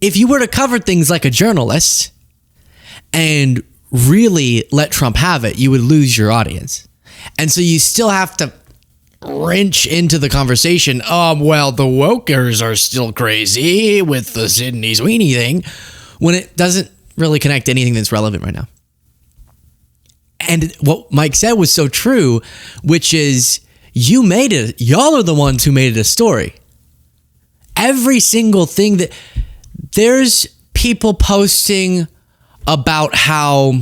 if you were to cover things like a journalist and really let Trump have it, you would lose your audience. And so you still have to wrench into the conversation. Well, the wokers are still crazy with the Sydney Sweeney thing, when it doesn't really connect to anything that's relevant right now. And what Mike said was so true, which is you made it. Y'all are the ones who made it a story. Every single thing that there's people posting about how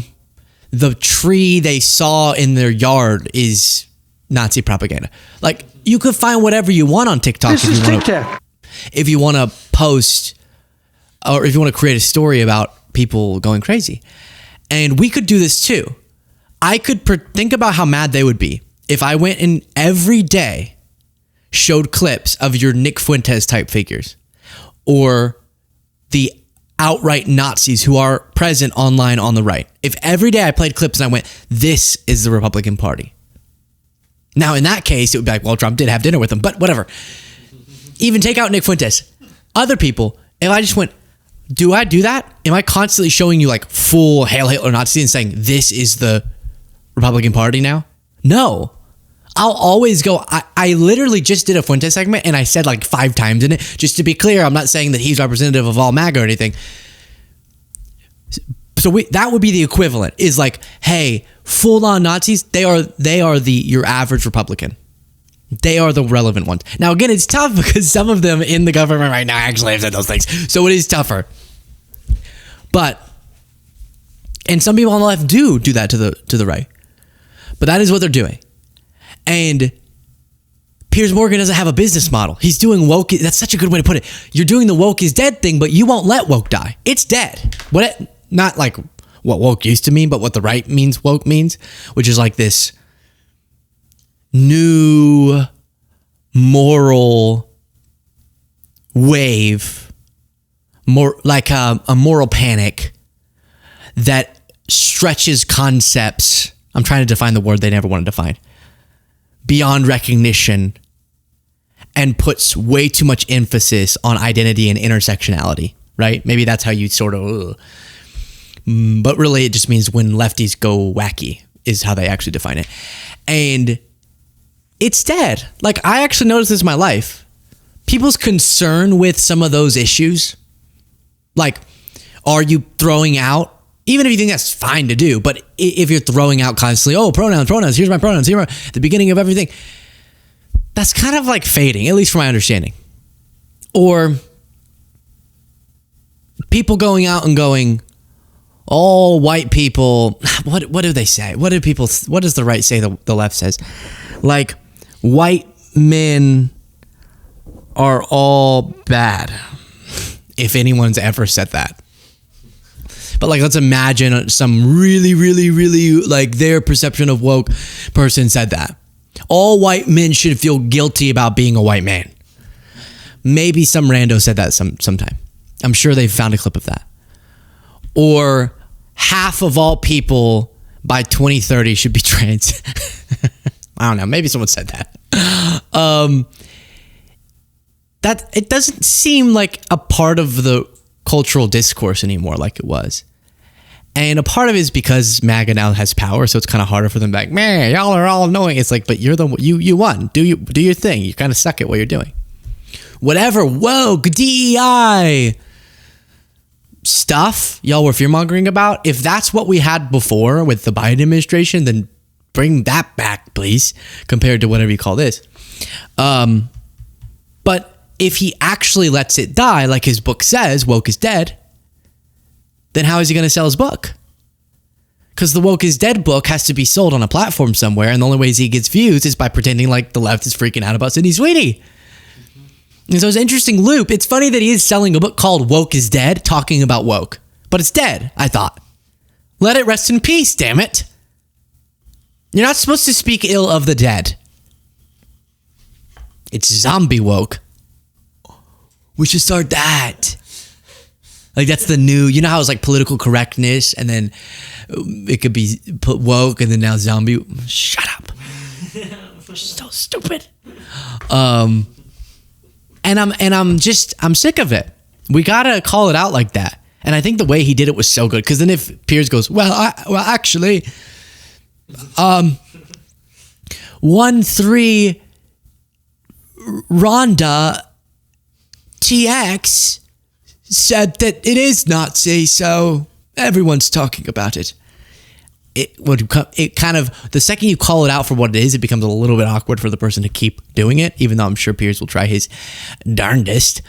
the tree they saw in their yard is Nazi propaganda. Like, you could find whatever you want on TikTok. This is TikTok. If you want to post, or if you want to create a story about people going crazy. And we could do this too. I could think about how mad they would be if I went and every day showed clips of your Nick Fuentes type figures or the outright Nazis who are present online on the right. If every day I played clips and I went, this is the Republican Party. Now, in that case, it would be like, well, Trump did have dinner with them, but whatever. Even take out Nick Fuentes. Other people, if I just went, do I do that? Am I constantly showing you like full Hail Hitler Nazi and saying, this is the Republican Party now? No. I'll always go, I literally just did a Fuentes segment and I said like 5 times in it. Just to be clear, I'm not saying that he's representative of all MAGA or anything. So that would be the equivalent, is like, hey, full-on Nazis, they are your average Republican. They are the relevant ones. Now, again, it's tough because some of them in the government right now actually have said those things. So it is tougher. And some people on the left do that to the right. But that is what they're doing. And Piers Morgan doesn't have a business model. He's doing woke. That's such a good way to put it. You're doing the woke is dead thing, but you won't let woke die. It's dead. Not like what woke used to mean, but what the right means woke means, which is like this new moral wave, more like a moral panic that stretches concepts. I'm trying to define the word they never wanted to define. Beyond recognition, and puts way too much emphasis on identity and intersectionality, right? Maybe that's how you sort of, but really it just means when lefties go wacky is how they actually define it. And it's dead. Like, I actually noticed this in my life. People's concern with some of those issues, like, are you throwing out, even if you think that's fine to do, but if you're throwing out constantly, pronouns, here's my pronouns, here are the beginning of everything, that's kind of like fading, at least from my understanding. Or people going out and going, all white people, what do they say? What does the right say the left says? Like, white men are all bad, if anyone's ever said that. But like, let's imagine some really, really, really, like, their perception of woke person said that. All white men should feel guilty about being a white man. Maybe some rando said that sometime. I'm sure they've found a clip of that. Or half of all people by 2030 should be trans. I don't know. Maybe someone said that. That it doesn't seem like a part of the cultural discourse anymore like it was. And a part of it is because MAGA now has power, so it's kind of harder for them to be like, man, y'all are all annoying. It's like, but you won. Do your thing. You kind of suck at what you're doing. Whatever woke, DEI stuff y'all were fear-mongering about, if that's what we had before with the Biden administration, then bring that back, please, compared to whatever you call this. But if he actually lets it die, like his book says, woke is dead, then how is he going to sell his book? Because the woke is dead book has to be sold on a platform somewhere, and the only ways he gets views is by pretending like the left is freaking out about Sydney Sweeney. And so it's an interesting loop. It's funny that he is selling a book called Woke is Dead, talking about woke. But it's dead, I thought. Let it rest in peace, damn it. You're not supposed to speak ill of the dead. It's zombie woke. We should start that. Like, that's the new, you know how it's like political correctness, and then it could be put woke, and then now zombie. Shut up. So stupid. And I'm sick of it. We gotta call it out like that. And I think the way he did it was so good. Because then if Piers goes, actually, 1-3 Rhonda TX said that it is Nazi, so everyone's talking about it. It kind of, the second you call it out for what it is, it becomes a little bit awkward for the person to keep doing it, even though I'm sure Piers will try his darndest.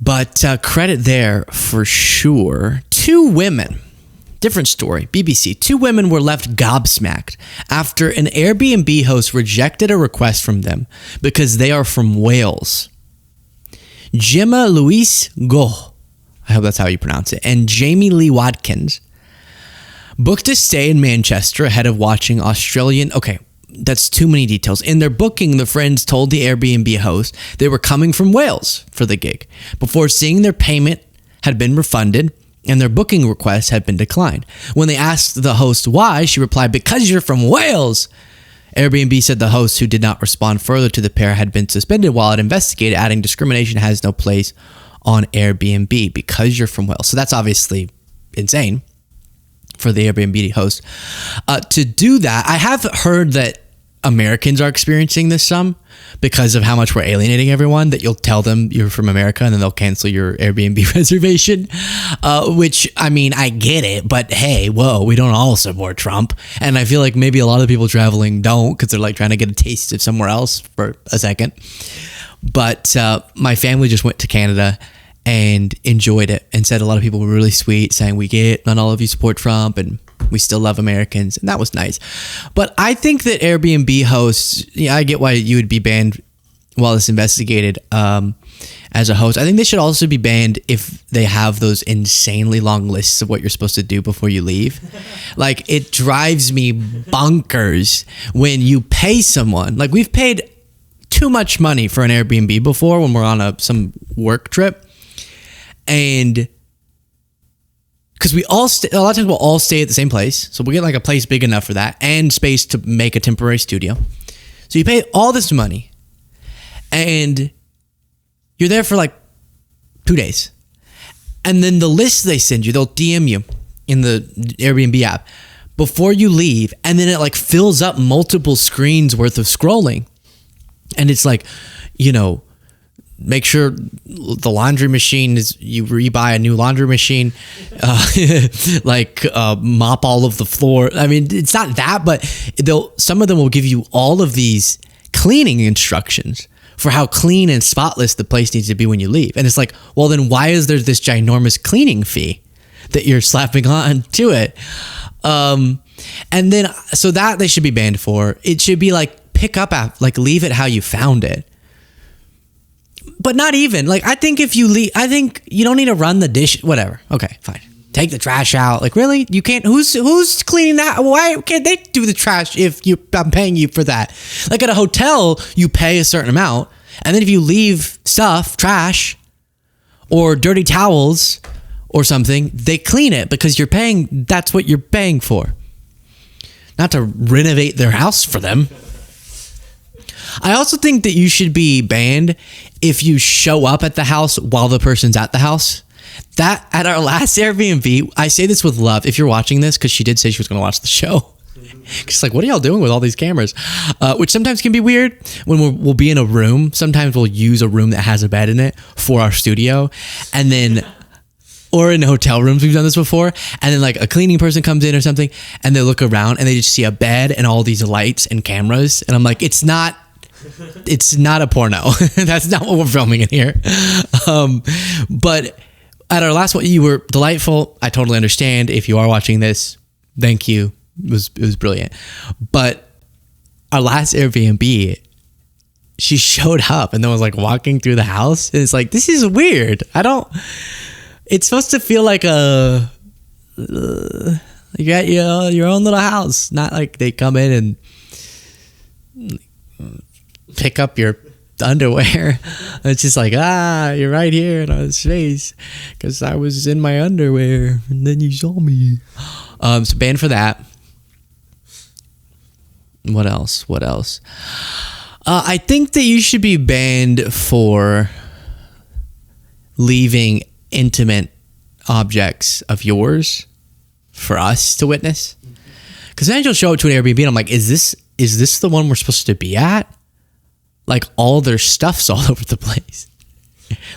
But credit there for sure. 2 women, different story, BBC. 2 women were left gobsmacked after an Airbnb host rejected a request from them because they are from Wales. Gemma Louise Goh, I hope that's how you pronounce it, and Jamie Lee Watkins booked a stay in Manchester ahead of watching Australian... Okay, that's too many details. In their booking, the friends told the Airbnb host they were coming from Wales for the gig before seeing their payment had been refunded and their booking request had been declined. When they asked the host why, she replied, "Because you're from Wales." Airbnb said the host, who did not respond further to the pair, had been suspended while it investigated, adding discrimination has no place on Airbnb because you're from Wales. So that's obviously insane for the Airbnb host to do that. I have heard that Americans are experiencing this some because of how much we're alienating everyone, that you'll tell them you're from America and then they'll cancel your Airbnb reservation, which, I mean, I get it, but hey, whoa, we don't all support Trump. And I feel like maybe a lot of people traveling don't because they're like trying to get a taste of somewhere else for a second. But my family just went to Canada and enjoyed it and said a lot of people were really sweet, saying we get, not all of you support Trump and we still love Americans, and that was nice. But I think that Airbnb hosts, yeah, I get why you would be banned while it's investigated as a host. I think they should also be banned if they have those insanely long lists of what you're supposed to do before you leave. Like, it drives me bonkers when you pay someone. Like, we've paid too much money for an Airbnb before when we're on some work trip. And because we all a lot of times we'll all stay at the same place. So we'll get like a place big enough for that and space to make a temporary studio. So you pay all this money and you're there for like 2 days. And then the list they send you, they'll DM you in the Airbnb app before you leave. And then it like fills up multiple screens worth of scrolling. And it's like, you know, make sure the laundry machine is, you rebuy a new laundry machine, mop all of the floor. I mean, it's not that, but some of them will give you all of these cleaning instructions for how clean and spotless the place needs to be when you leave. And it's like, well, then why is there this ginormous cleaning fee that you're slapping on to it? And then, so that they should be banned for. It should be like pick up, like leave it how you found it. But not even. Like, I think if you leave, I think you don't need to run the dish, whatever. Okay, fine. Take the trash out. Like, really? You can't, who's cleaning that? Why can't they do the trash if I'm paying you for that? Like, at a hotel, you pay a certain amount. And then if you leave stuff, trash, or dirty towels or something, they clean it because you're paying, that's what you're paying for. Not to renovate their house for them. I also think that you should be banned if you show up at the house while the person's at the house. That, at our last Airbnb, I say this with love, if you're watching this, because she did say she was going to watch the show. She's like, what are y'all doing with all these cameras? Which sometimes can be weird when we'll be in a room. Sometimes we'll use a room that has a bed in it for our studio. And then, or in hotel rooms, we've done this before. And then like a cleaning person comes in or something and they look around and they just see a bed and all these lights and cameras. And I'm like, it's not a porno. That's not what we're filming in here. But at our last one, you were delightful. I totally understand. If you are watching this, thank you. It was brilliant. But our last Airbnb, she showed up and then was like walking through the house. And it's like, this is weird. It's supposed to feel like you got your own little house. Not like they come in and pick up your underwear. It's just like, you're right here in our space because I was in my underwear and then you saw me. So banned for that. What else? I think that you should be banned for leaving intimate objects of yours for us to witness? Because then you'll show up to an Airbnb and I'm like, is this the one we're supposed to be at? Like all their stuff's all over the place.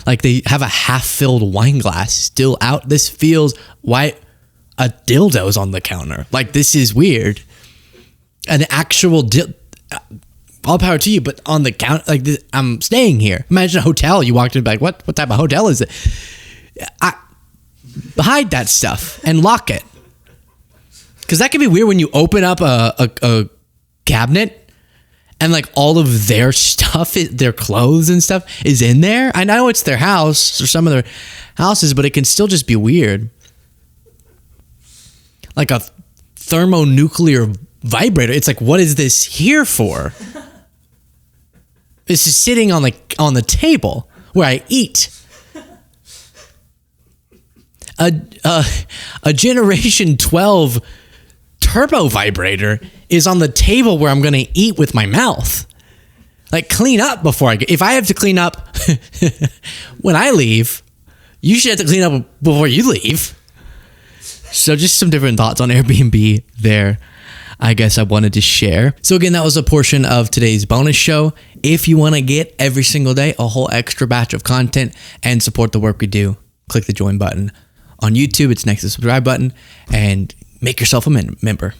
Like they have a half-filled wine glass still out. This feels white. A dildo's on the counter. Like this is weird. An actual all power to you, but on the counter, like this, I'm staying here. Imagine a hotel. You walked in and be like, what type of hotel is it? Hide that stuff and lock it. Because that can be weird when you open up a cabinet and like all of their stuff, their clothes and stuff is in there. I know it's their house or some of their houses, but it can still just be weird. Like a thermonuclear vibrator. It's like, what is this here for? This is sitting on the table where I eat. A Generation 12 turbo vibrator is on the table where I'm going to eat with my mouth. Like clean up before I get. If I have to clean up when I leave, you should have to clean up before you leave. So just some different thoughts on Airbnb there, I guess I wanted to share. So again, that was a portion of today's bonus show. If you want to get every single day a whole extra batch of content and support the work we do, click the join button. On YouTube, it's next to the subscribe button and make yourself a member.